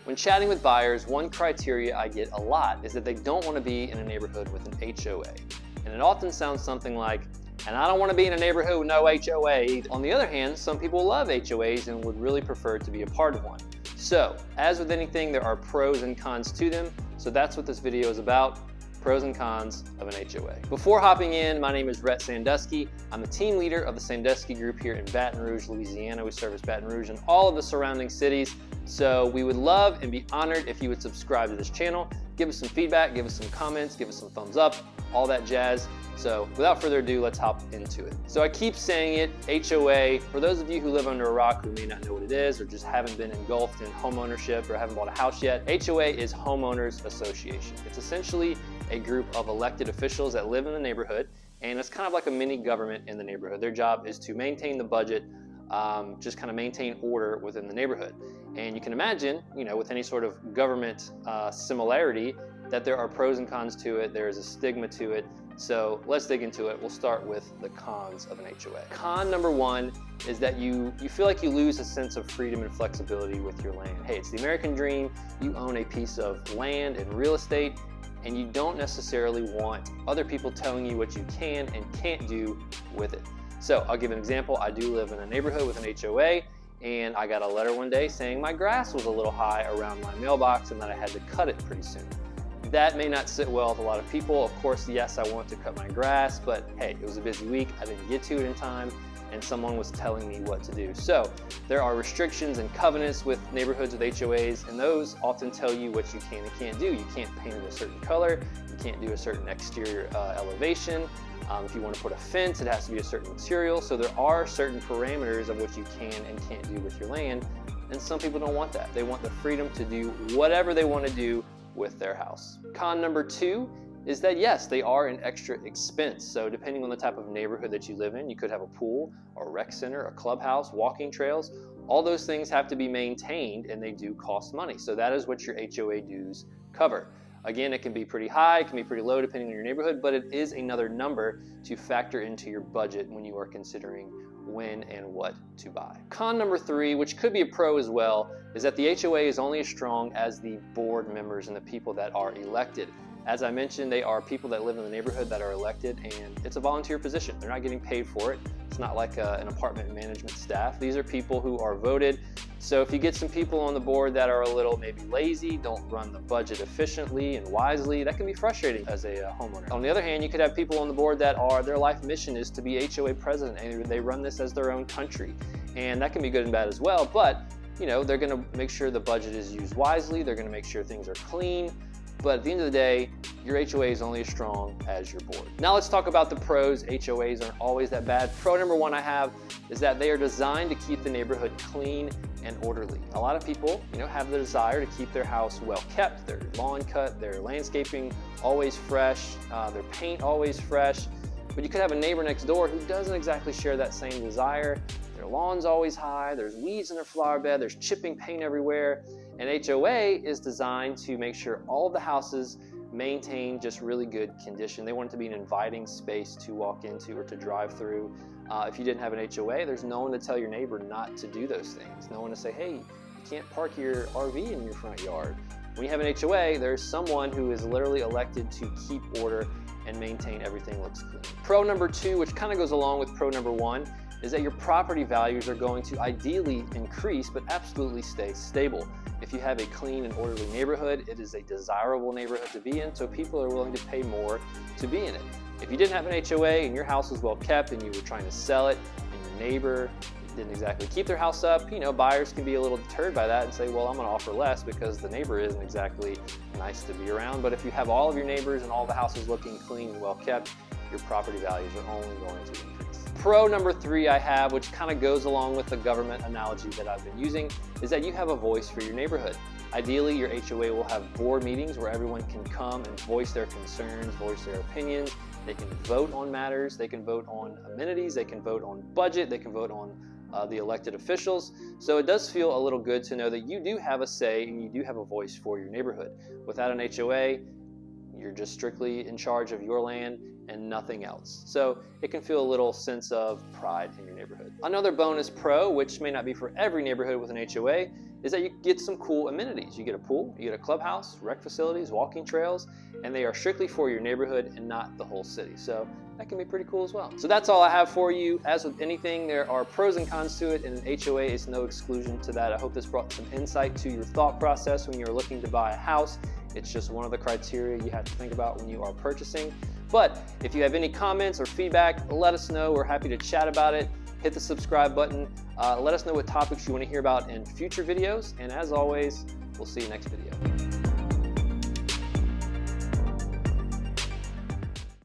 When chatting with buyers, one criteria I get a lot is that they don't want to be in a neighborhood with an HOA. And it often sounds something like, and I don't want to be in a neighborhood with no HOA. On the other hand, some people love HOAs and would really prefer to be a part of one. So, as with anything, there are pros and cons to them. So that's what this video is about. Pros and cons of an HOA. Before hopping in, my name is Sandusky. I'm the team leader of the Sandusky group here in Baton Rouge, Louisiana. We service Baton Rouge and all of the surrounding cities. So we would love and be honored if you would subscribe to this channel. Give us some feedback, give us some comments, give us some thumbs up, all that jazz. So without further ado, let's hop into it. So I keep saying it, HOA. For those of you who live under a rock who may not know what it is or just haven't been engulfed in homeownership or haven't bought a house yet, HOA is Homeowners Association. It's essentially a group of elected officials that live in the neighborhood, and it's kind of like a mini government in the neighborhood. Their job is to maintain the budget, just kind of maintain order within the neighborhood. And you can imagine, with any sort of government similarity, that there are pros and cons to it. There is a stigma to it. So let's dig into it. We'll start with the cons of an HOA. Con number one is that you feel like you lose a sense of freedom and flexibility with your land. Hey, it's the American dream. You own a piece of land and real estate, and you don't necessarily want other people telling you what you can and can't do with it. So I'll give an example. I do live in a neighborhood with an HOA, and I got a letter one day saying my grass was a little high around my mailbox and that I had to cut it pretty soon. That may not sit well with a lot of people. Of course, yes, I want to cut my grass, but hey, it was a busy week. I didn't get to it in time, and someone was telling me what to do. So there are restrictions and covenants with neighborhoods with HOAs, and those often tell you what you can and can't do. You can't paint it a certain color. You can't do a certain exterior elevation. If you want to put a fence, it has to be a certain material. So there are certain parameters of what you can and can't do with your land, and some people don't want that. They want the freedom to do whatever they want to do with their house. Con number two is that yes, they are an extra expense. So depending on the type of neighborhood that you live in, you could have a pool, a rec center, a clubhouse, walking trails. All those things have to be maintained and they do cost money. So that is what your HOA dues cover. Again, it can be pretty high, it can be pretty low depending on your neighborhood, but it is another number to factor into your budget when you are considering when and what to buy. Con number three, which could be a pro as well, is that the HOA is only as strong as the board members and the people that are elected. As I mentioned, they are people that live in the neighborhood that are elected, and it's a volunteer position. They're not getting paid for it. It's not like an apartment management staff. These are people who are voted. So if you get some people on the board that are a little maybe lazy, don't run the budget efficiently and wisely, that can be frustrating as a homeowner. On the other hand, you could have people on the board that their life mission is to be HOA president, and they run this as their own country. And that can be good and bad as well, but they're gonna make sure the budget is used wisely. They're gonna make sure things are clean. But at the end of the day, your HOA is only as strong as your board. Now let's talk about the pros. HOAs aren't always that bad. Pro number one I have is that they are designed to keep the neighborhood clean and orderly. A lot of people, have the desire to keep their house well kept, their lawn cut, their landscaping always fresh, their paint always fresh. But you could have a neighbor next door who doesn't exactly share that same desire. Their lawn's always high, there's weeds in their flower bed, there's chipping paint everywhere. And HOA is designed to make sure all of the houses maintain just really good condition. They want it to be an inviting space to walk into or to drive through. If you didn't have an HOA, there's no one to tell your neighbor not to do those things. No one to say, hey, you can't park your RV in your front yard. When you have an HOA, there's someone who is literally elected to keep order and maintain everything looks clean. Pro number two, which kind of goes along with pro number one, is that your property values are going to ideally increase but absolutely stay stable. If you have a clean and orderly neighborhood, it is a desirable neighborhood to be in, so people are willing to pay more to be in it. If you didn't have an HOA and your house was well kept and you were trying to sell it and your neighbor didn't exactly keep their house up, buyers can be a little deterred by that and say, well, I'm gonna offer less because the neighbor isn't exactly nice to be around. But if you have all of your neighbors and all the houses looking clean and well kept, your property values are only going to increase. Pro number three I have, which kind of goes along with the government analogy that I've been using, is that you have a voice for your neighborhood. Ideally, your HOA will have board meetings where everyone can come and voice their concerns, voice their opinions. They can vote on matters, they can vote on amenities, they can vote on budget, they can vote on the elected officials. So it does feel a little good to know that you do have a say and you do have a voice for your neighborhood. Without an HOA, You're just strictly in charge of your land and nothing else. So it can feel a little sense of pride in your neighborhood. Another bonus pro, which may not be for every neighborhood with an HOA, is that you get some cool amenities. You get a pool, you get a clubhouse, rec facilities, walking trails, and they are strictly for your neighborhood and not the whole city. So that can be pretty cool as well. So that's all I have for you. As with anything, there are pros and cons to it, and an HOA is no exclusion to that. I hope this brought some insight to your thought process when you're looking to buy a house. It's just one of the criteria you have to think about when you are purchasing. But if you have any comments or feedback, let us know. We're happy to chat about it. Hit the subscribe button. Let us know what topics you want to hear about in future videos. And as always, we'll see you next video.